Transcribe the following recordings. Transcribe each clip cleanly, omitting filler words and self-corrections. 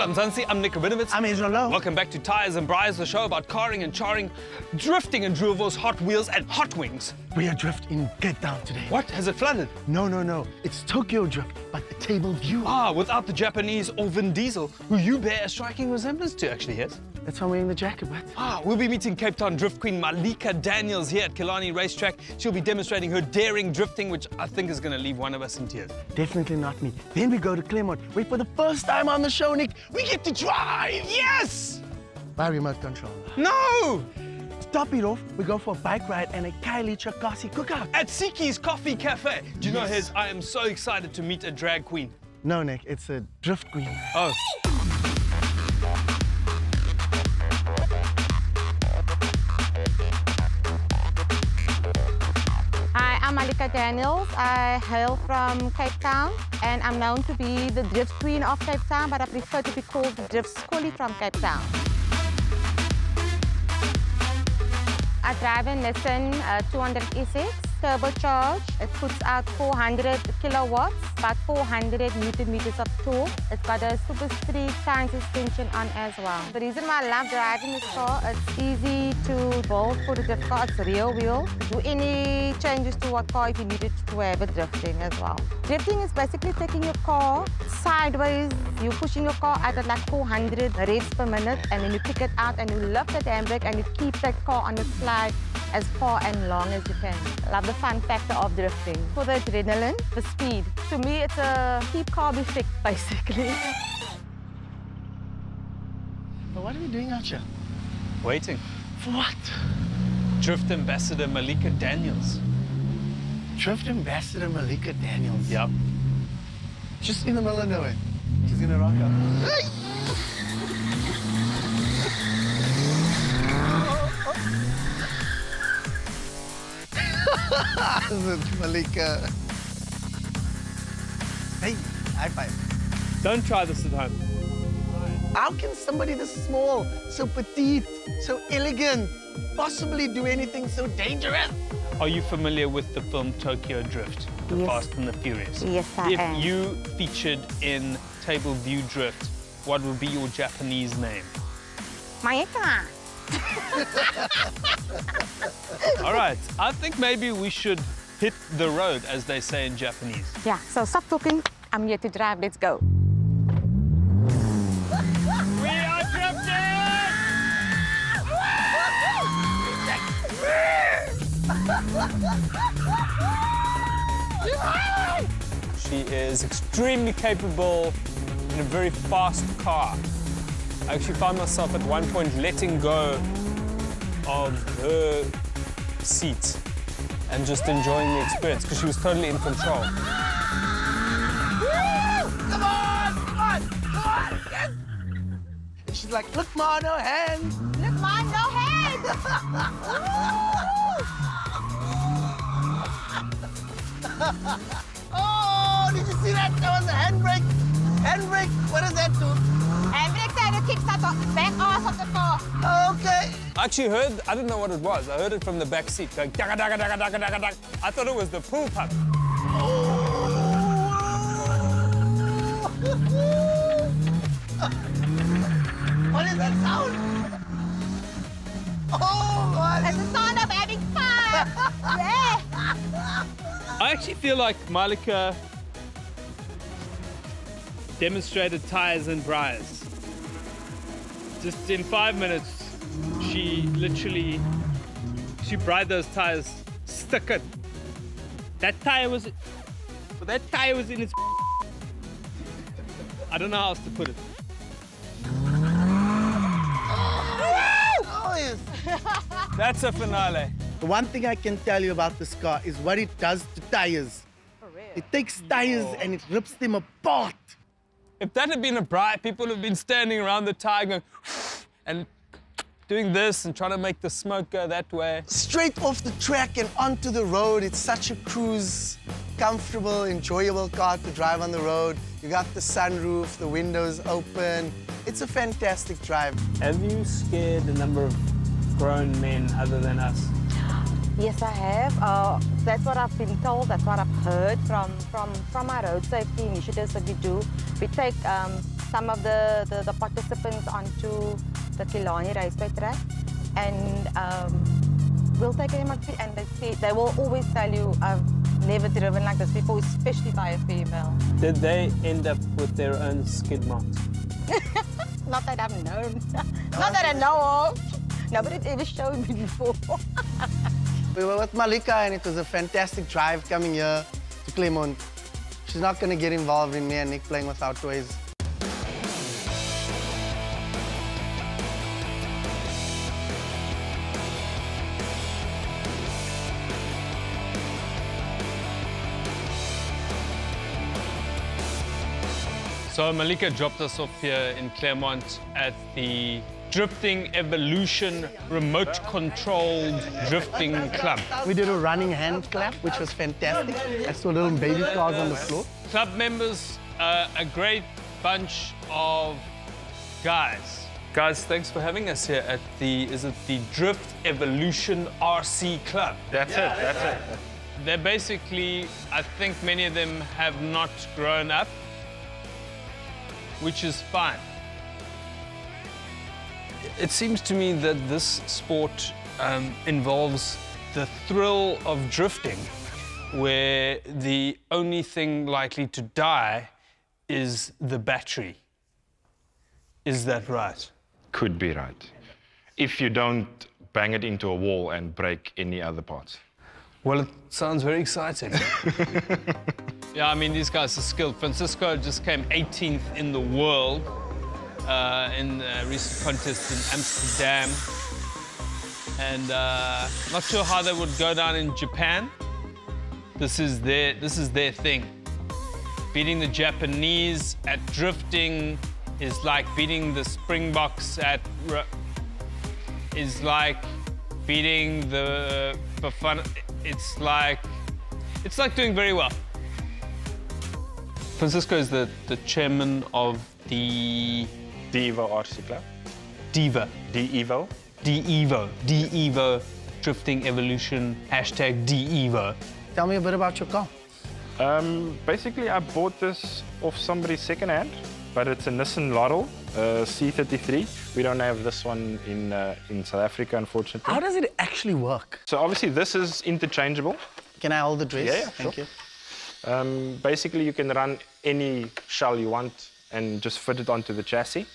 I'm Mzansi, I'm Nik Rabinowitz. I'm Hezron Louw. Welcome back to Tyres and Braaiers, the show about carring and charring, drifting in Druvels, Hot Wheels and Hot Wings. We are drift in Cape Town today. What? Has it flooded? No. It's Tokyo drift, but a table view. Ah, without the Japanese or Vin Diesel, who you bear a striking resemblance to, actually, yes? That's why I'm wearing the jacket, but... Ah, we'll be meeting Cape Town drift queen Malikah Daniels here at Killarney Racetrack. She'll be demonstrating her daring drifting, which I think is going to leave one of us in tears. Definitely not me. Then we go to Claremont, where for the first time on the show, Nick, we get to drive! Yes! By remote control. No! To top it off, we go for a bike ride and a Khayelitsha cookout. At Siki's Coffee Cafe. Do you know, Hez, I am so excited to meet a drag queen. No, Nick, it's a drift queen. Oh. Hi, I'm Malikah Daniels. I hail from Cape Town and I'm known to be the drift queen of Cape Town, but I prefer to be called the drift schoolie from Cape Town. I drive a Nissan 200 SX, turbocharged. It puts out 400 kilowatts, about 400 Newton meters of torque. It's got a super street tine suspension on as well. The reason why I love driving this car, it's easy to build for the drift car. It's rear wheel. Do any changes to what car if you need it to have it drifting as well. Drifting is basically taking your car sideways. You're pushing your car out at like 400 revs per minute, and then you pick it out and you lift the handbrake and you keep that car on the slide as far and long as you can. I love the fun factor of drifting. For the adrenaline, the speed. To me, it's a keep calm effect, basically. But what are we doing out here? Waiting. For what? Drift Ambassador Malikah Daniels. Drift Ambassador Malikah Daniels. Yep. Just in the middle of nowhere. She's gonna rock up. Malikah. Hey, high five. Don't try this at home. How can somebody this small, so petite, so elegant, possibly do anything so dangerous? Are you familiar with the film Tokyo Drift, The Yes. Fast and the Furious? Yes, I am. If you featured in Table View Drift, what would be your Japanese name? Malikah. All right, I think maybe we should hit the road, as they say in Japanese. Yeah, so stop talking. I'm here to drive. Let's go. We are drifting! She is extremely capable in a very fast car. I actually found myself at one point letting go of her seat and just enjoying the experience because she was totally in control. Come on! Yes! And she's like, look, Ma, no hands. Look, Mom, no hands! Oh, did you see that? That was a handbrake. Handbrake, what does that do? Handbrake and it kicks out the back ass of the car. Okay. I actually heard, I didn't know what it was. I heard it from the back seat, going daga daga daga daga daga daga. I thought it was the pool pump. What is that sound? Oh, what? It's the sound of having fun. Yeah. I actually feel like Malikah demonstrated Tyres and Braaiers. Just in 5 minutes, she braid those tires stuck it. That tire was in its I don't know how else to put it. Oh, yes. That's a finale. The one thing I can tell you about this car is what it does to tires. For real. It takes tires and it rips them apart. If that had been a braai, people would have been standing around the tire going and doing this and trying to make the smoke go that way. Straight off the track and onto the road. It's such a cruise, comfortable, enjoyable car to drive on the road. You got the sunroof, the windows open. It's a fantastic drive. Have you scared a number of grown men other than us? Yes, I have. That's what I've been told. That's what I've heard from our road safety initiatives that we do. We take some of the participants onto the Killarney raceway track, and we'll take them on, and they will always tell you, I've never driven like this before, especially by a female. Did they end up with their own skid marks? Not that I've known. Not that I know of. Nobody ever showed me before. We were with Malikah, and it was a fantastic drive coming here to Claremont. She's not going to get involved in me and Nik playing with our toys. So Malikah dropped us off here in Claremont at the Drifting Evolution remote-controlled drifting club. We did a running hand clap, which was fantastic. I saw little baby cars on the floor. Club members, a great bunch of guys. Guys, thanks for having us here at the Drift Evolution RC Club? That's it, that's it. They're basically, I think many of them have not grown up, which is fine. It seems to me that this sport involves the thrill of drifting, where the only thing likely to die is the battery. Is that right? Could be right. If you don't bang it into a wall and break any other parts. Well, it sounds very exciting. Yeah, I mean, these guys are skilled. Francisco just came 18th in the world in a recent contest in Amsterdam. And not sure how they would go down in Japan. This is their thing. Beating the Japanese at drifting is like beating the Springboks at... is like beating the Bafana... It's like doing very well. Francisco is the chairman of the... DEVO RC Club. DEVO. DEVO. DEVO. DEVO Drifting Evolution, #DEVO. Tell me a bit about your car. Basically, I bought this off somebody's second-hand, but it's a Nissan Laurel C33. We don't have this one in South Africa, unfortunately. How does it actually work? So obviously, this is interchangeable. Can I hold the dress? Yeah, Thank sure. you. Basically, you can run any shell you want and just fit it onto the chassis.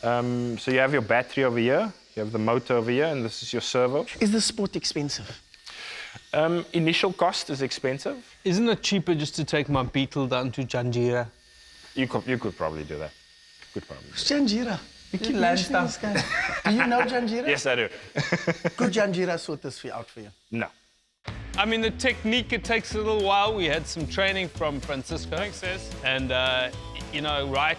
So you have your battery over here, you have the motor over here, and this is your servo. Is this sport expensive? Initial cost is expensive. Isn't it cheaper just to take my Beetle down to Janjira? You could probably do that. Janjira. You keep mentioning this guy. Do you know Janjira? Yes, I do. Could Janjira sort this out for you? No. I mean, the technique, it takes a little while. We had some training from Francisco. Thanks, Sis. And, you know, right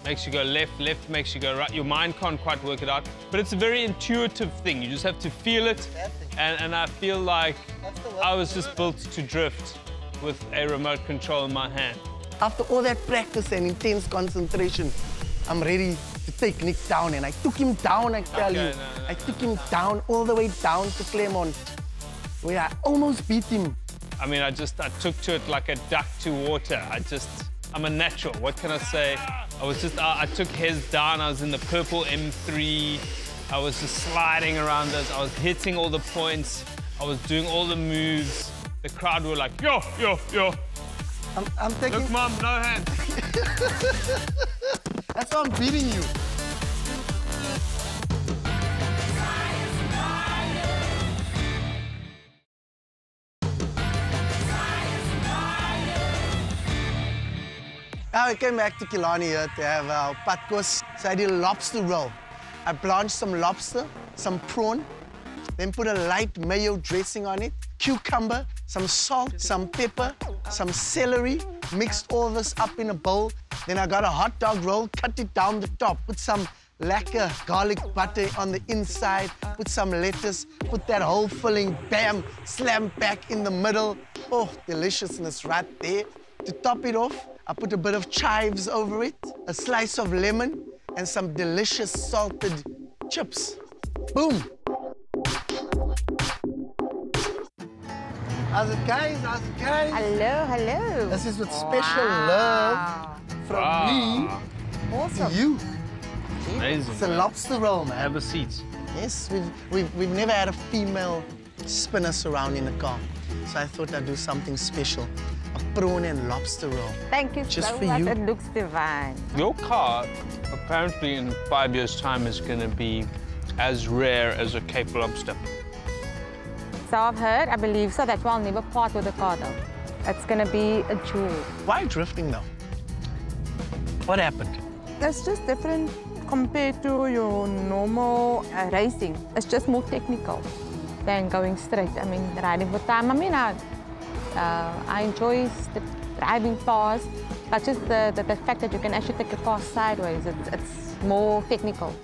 makes you go left, left makes you go right. Your mind can't quite work it out. But it's a very intuitive thing. You just have to feel it. And I feel like I was just built to drift with a remote control in my hand. After all that practice and intense concentration, I'm ready to take Nik down. And I took him down, I tell you. I took him down, all the way down to Claremont, where I almost beat him. I mean, I took to it like a duck to water. I'm a natural, what can I say? I took Hez down, I was in the purple M3. I was just sliding around us. I was hitting all the points. I was doing all the moves. The crowd were like, yo, yo, yo. I'm taking... Look, Mom, no hands. That's why I'm beating you. Now we came back to Killarney here to have our patkos. So I did a lobster roll. I blanched some lobster, some prawn, then put a light mayo dressing on it, cucumber, some salt, some pepper, some celery, mixed all this up in a bowl. Then I got a hot dog roll, cut it down the top, put some lacquer garlic butter on the inside, put some lettuce, put that whole filling, bam, slam back in the middle. Oh, deliciousness right there. To top it off, I put a bit of chives over it, a slice of lemon, and some delicious salted chips. Boom! How's it, guys? How's it, guys? Hello, hello. This is with special love from me Awesome. to you. Amazing. It's a lobster roll, man. Have a seat. Yes, we've never had a female spin us around in the car. So I thought I'd do something special. A prawn and lobster roll. Thank you Just so for much. you. It looks divine. Your car, apparently in 5 years' time, is going to be as rare as a Cape lobster. So I've heard, I believe so. That's why I'll never part with the car, though. It's going to be a jewel. Why drifting, though? What happened? It's just different compared to your normal racing. It's just more technical than going straight. I mean, riding for time. I mean, I enjoy driving fast, but just the fact that you can actually take a car sideways, it's more technical.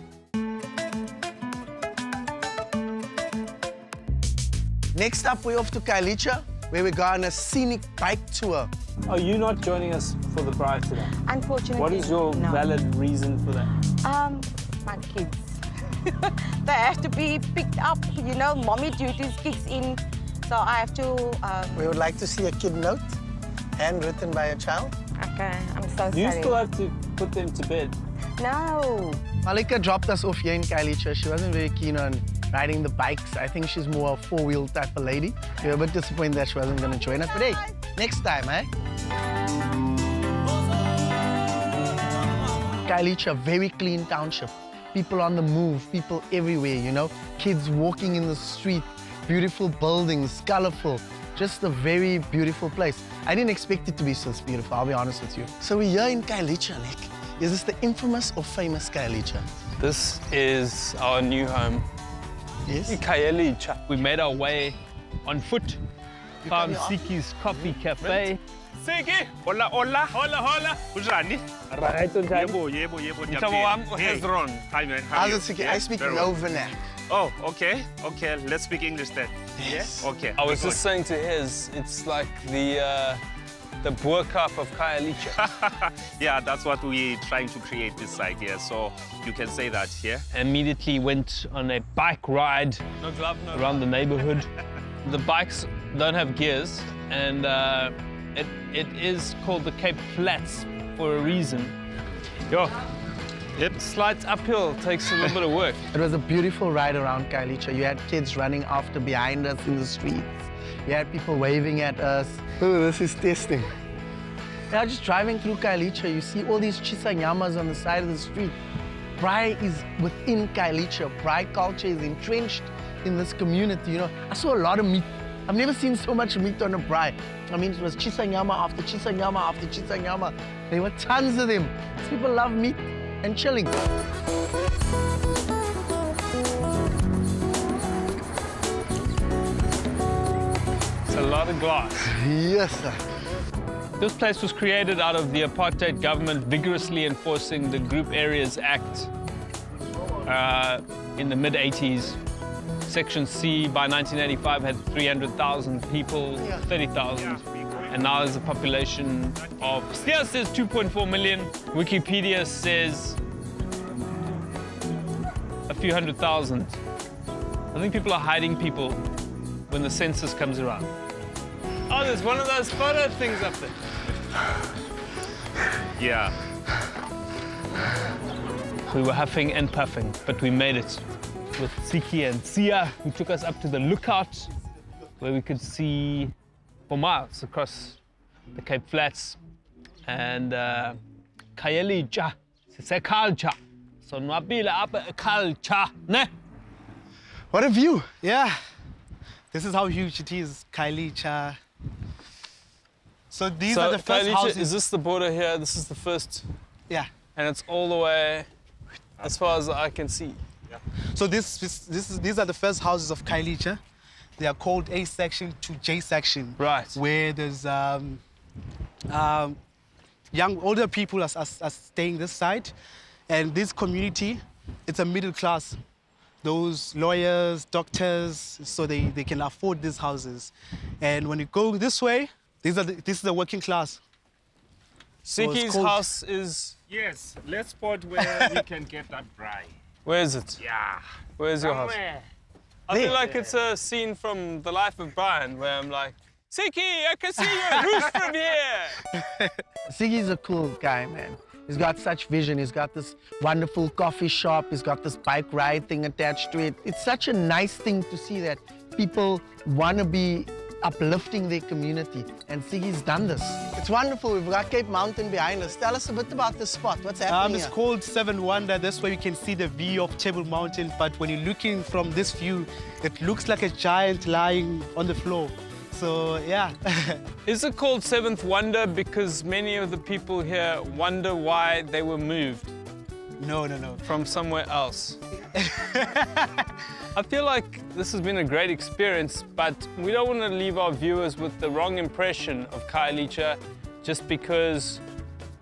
Next up, we're off to Khayelitsha, where we go on a scenic bike tour. Are you not joining us for the braai today? Unfortunately, What is your no. valid reason for that? My kids. They have to be picked up, you know, mommy duties kicks in, so I have to... We would like to see a kid note, handwritten by a child. Okay, I'm so sorry. You still have to put them to bed. No. Malika dropped us off here in Khayelitsha. She wasn't very keen on riding the bikes. I think she's more a four-wheel type of lady. We were a bit disappointed that she wasn't going to join us. But hey, next time, eh? Khayelitsha, very clean township. People on the move, people everywhere, you know? Kids walking in the street, beautiful buildings, colorful. Just a very beautiful place. I didn't expect it to be so beautiful, I'll be honest with you. So we're here in Khayelitsha, Nik. Is this the infamous or famous Khayelitsha? This is our new home. Yes? Khayelitsha. We made our way on foot. Found coming off? Siki's Coffee Cafe. Siki! Hola, hola. Hola, hola! Kunjani? Right on time. Yebo. Mhlobo wam, Hezron. Hi, man. How are How's you? it, Siki? Yeah, I speak very no well. vernac. Oh, okay. Let's speak English then. Yes. Okay. I was good. just saying to Hez, it's like the Boerkaap of Khayelitsha. Yeah, that's what we're trying to create this idea. So you can say that here. Immediately went on a bike ride around the neighborhood. The bikes don't have gears, and it is called the Cape Flats for a reason. Yo, slight uphill takes a little bit of work. It was a beautiful ride around Khayelitsha. You had kids running after behind us in the streets. You had people waving at us. Oh, this is testing. Yeah, just driving through Khayelitsha, you see all these chisanyamas on the side of the street. Braai is within Khayelitsha. Braai culture is entrenched in this community, you know. I saw a lot of meat. I've never seen so much meat on a braai. I mean, it was chisanyama after chisanyama after chisanyama. There were tons of them. These people love meat and chilling. It's a lot of glass. Yes, sir. This place was created out of the apartheid government vigorously enforcing the Group Areas Act in the mid-80s. Section C by 1985 had 300,000 people, 30,000. And now there's a population of, Steer says 2.4 million. Wikipedia says a few 100,000. I think people are hiding people when the census comes around. Oh, there's one of those photo things up there. Yeah. We were huffing and puffing, but we made it with Siki and Sia, who took us up to the lookout, where we could see for miles across the Cape Flats. And Khayelitsha, Khayelitsha. So nwabile apha Khayelitsha, ne? What a view! Yeah, this is how huge it is, Khayelitsha. So these are the first Khayelitsha, houses. is this the border here? This is the first, Yeah. and it's all the way as far as I can see. So these are the first houses of Khayelitsha. They are called A section to J section. Right. Where there's older people are staying this side, and this community, it's a middle class. Those lawyers, doctors, so they can afford these houses. And when you go this way, this is the working class. So it's Siki's called- house is, Yes, let's spot where we can get that braai. where is it? Yeah. Where's your house? Somewhere. I feel like it's a scene from The Life of Brian, where I'm like, Siki, I can see your roof from here. Siggy's a cool guy, man. He's got such vision. He's got this wonderful coffee shop. He's got this bike ride thing attached to it. It's such a nice thing to see that people want to be uplifting their community, and Siggy's done this. It's wonderful. We've got Cape Mountain behind us. Tell us a bit about this spot. What's happening It's here? called Seven Wonder. That's where you can see the view of Table Mountain. But when you're looking from this view, it looks like a giant lying on the floor. So, yeah. Is it called Seventh Wonder because many of the people here wonder why they were moved? No. From somewhere else. I feel like this has been a great experience, but we don't want to leave our viewers with the wrong impression of Khayelitsha just because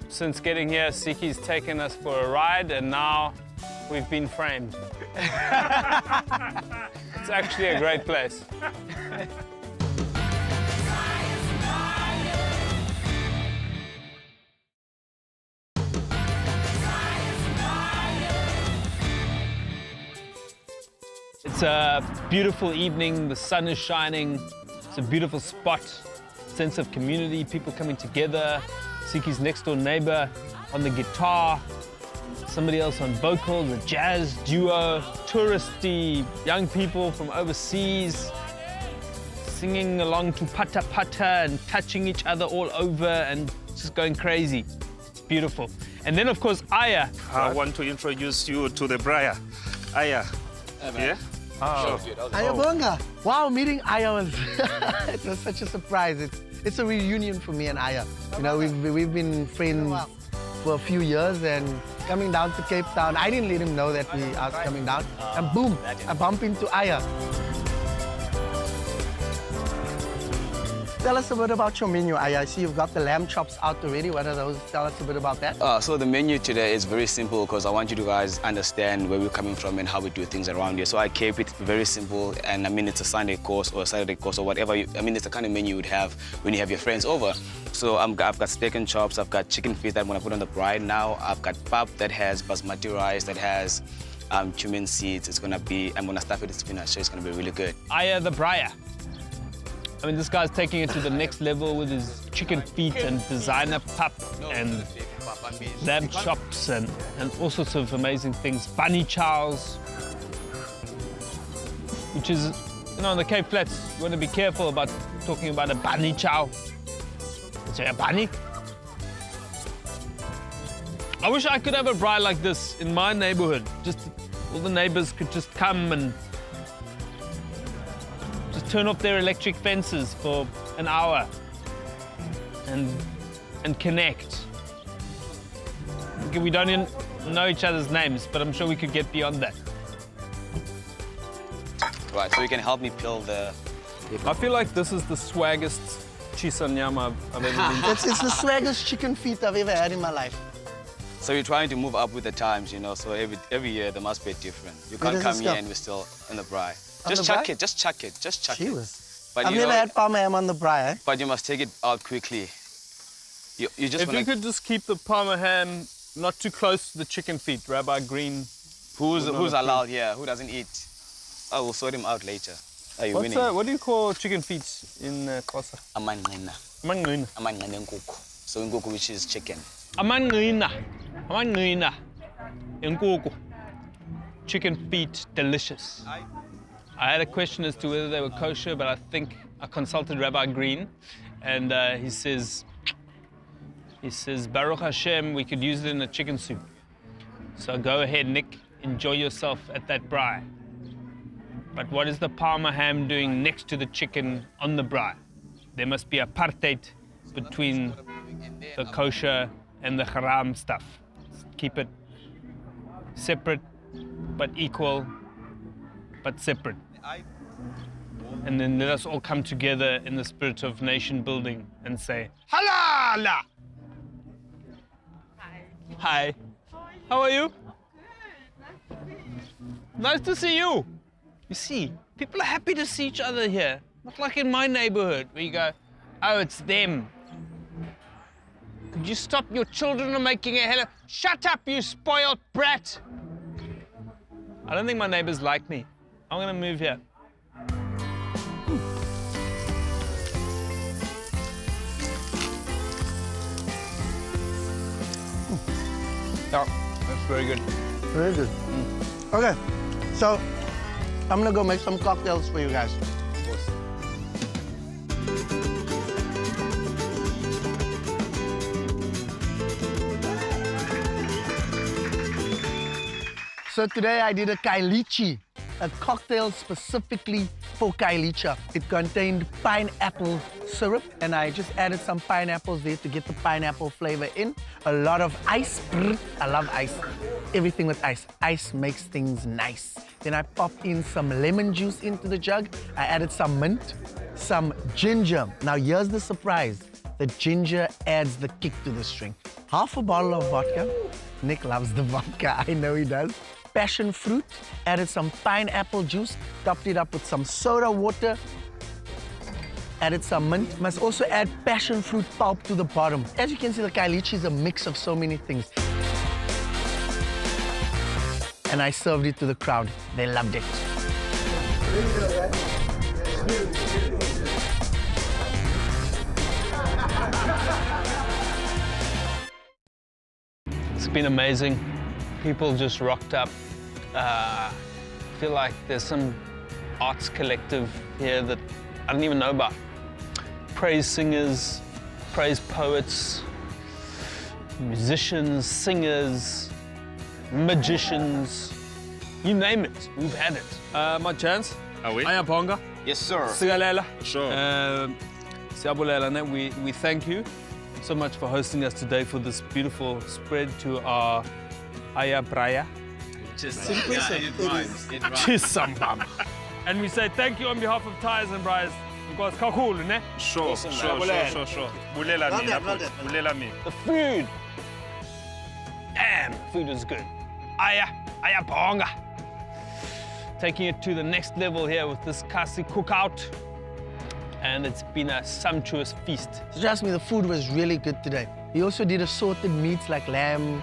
since getting here, Siki's taken us for a ride and now we've been framed. It's actually a great place. It's a beautiful evening, the sun is shining, it's a beautiful spot, sense of community, people coming together, Siki's next door neighbor on the guitar, somebody else on vocals, a jazz duo, touristy young people from overseas, singing along to Pata Pata and touching each other all over and just going crazy. It's beautiful. And then, of course, Aya. I want to introduce you to the braaier. Aya. Yeah? Oh. Aya Bonga. Wow, meeting Aya was, it was such a surprise. It's a reunion for me and Aya. You know, we've been friends for a few years, and coming down to Cape Town, I didn't let him know that I was coming down. And boom, I bump into Aya. Tell us a bit about your menu, Aya. I see you've got the lamb chops out already. What are those? Tell us a bit about that. So the menu today is very simple because I want you to guys understand where we're coming from and how we do things around here. So I keep it very simple, and I mean, it's a Sunday course or a Saturday course or whatever. I mean, it's the kind of menu you would have when you have your friends over. So I've got steak and chops, I've got chicken feet that I'm gonna put on the braai now. I've got pap that has basmati rice, that has cumin seeds. I'm gonna stuff it with spinach, so it's gonna be really good. Aya the braaier. I mean, this guy's taking it to the next level with his chicken feet and designer pap and lamb chops and all sorts of amazing things. Bunny chows, which is, you know, on the Cape Flats, you want to be careful about talking about a bunny chow. Is it a bunny? I wish I could have a braai like this in my neighborhood. Just all the neighbors could just come and just turn off their electric fences for an hour and connect. We don't even know each other's names, but I'm sure we could get beyond that. Right, so you can help me peel the... I feel like this is the swaggest chisanyama I've ever been. It's the swaggest chicken feet I've ever had in my life. So you're trying to move up with the times, you know, so every year there must be different. You can't come here and we're still in the braai. Just chuck it, just chuck it, just chuck it. But I've never had Parma ham on the braai, eh? But you must take it out quickly. You just If you could just keep the Parma ham not too close to the chicken feet, Rabbi Green. Who's allowed here? Who doesn't eat? I will sort him out later. Are you winning? What do you call chicken feet in Xhosa? Amanqina. Amanqina. Amanqina nkukhu. So nkukhu, which is chicken. Amanqina. Amanqina. Nkukhu. Chicken feet, delicious. I had a question as to whether they were kosher, but I think I consulted Rabbi Green, and he says, Baruch Hashem, we could use it in a chicken soup. So go ahead, Nick, enjoy yourself at that braai. But what is the Parma ham doing next to the chicken on the braai? There must be apartheid between the kosher and the haram stuff. Keep it separate, but equal, but separate. And then let us all come together in the spirit of nation building and say, Halala! Hi. How are you? Nice to see you. You see, people are happy to see each other here. Not like in my neighborhood where you go, oh, it's them. Could you stop? Your children are making a hell of... Shut up, you spoiled brat! I don't think my neighbors like me. I'm gonna move here. Yeah, that's very good. Very good. Okay, so I'm gonna go make some cocktails for you guys. So today I did a Khayelitsha, a cocktail specifically for Khayelitsha. It contained pineapple syrup, and I just added some pineapples there to get the pineapple flavor in. A lot of ice. I love ice. Everything with ice. Ice makes things nice. Then I popped in some lemon juice into the jug. I added some mint, some ginger. Now here's the surprise. The ginger adds the kick to this drink. Half a bottle of vodka. Nik loves the vodka, I know he does. Passion fruit, added some pineapple juice, topped it up with some soda water, added some mint. Must also add passion fruit pulp to the bottom. As you can see, the Khayelitsha is a mix of so many things. And I served it to the crowd. They loved it. It's been amazing. People just rocked up. I feel like there's some arts collective here that I don't even know about. Praise singers, praise poets, musicians, singers, magicians, you name it, we've had it. My chance. Are we? Ayabonga. Yes, sir. Sigalela. Sure. Siyabulela, ne? We thank you so much for hosting us today for this beautiful spread to our Tyres Braaiers. Just it rhymes. It rhymes. And we say thank you on behalf of Tyres and Braaiers. Because kakulu, ne? Sure. Bulela me, bulela me. The food. Damn, food is good. Ayabonga. Taking it to the next level here with this Kasi cookout. And it's been a sumptuous feast. So trust me, the food was really good today. He also did assorted meats like lamb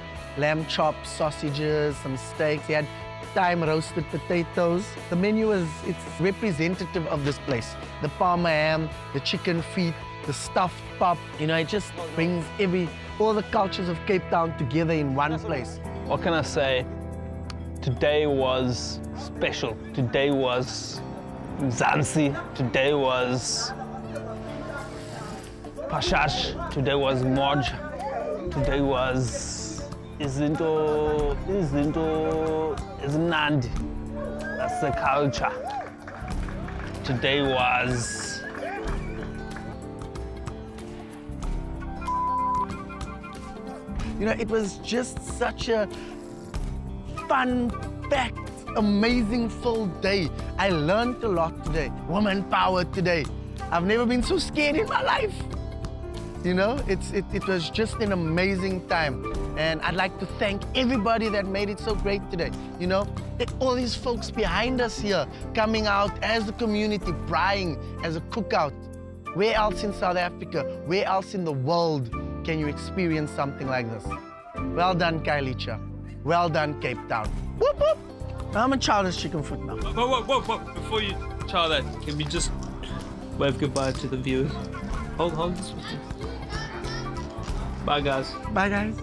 chops, sausages, some steaks. He had thyme roasted potatoes. The menu it's representative of this place. The parma ham, the chicken feet, the stuffed pap. You know, it just brings all the cultures of Cape Town together in one place. What can I say? Today was special. Today was Mzansi. Today was Pashash. Today was Moj. Today was Izinto Nandi. That's the culture. Today was You know, it was just such a fun-packed, amazing full day. I learned a lot today. Woman power today. I've never been so scared in my life. You know, it was just an amazing time. And I'd like to thank everybody that made it so great today. You know, all these folks behind us here, coming out as a community, braaiing as a cookout. Where else in South Africa, where else in the world can you experience something like this? Well done, Khayelitsha. Well done, Cape Town. Whoop, whoop. I'm a childish chicken foot now. Whoa. Before you chow that, can we just wave goodbye to the viewers? Hold this with me. Bye, guys. Bye, guys.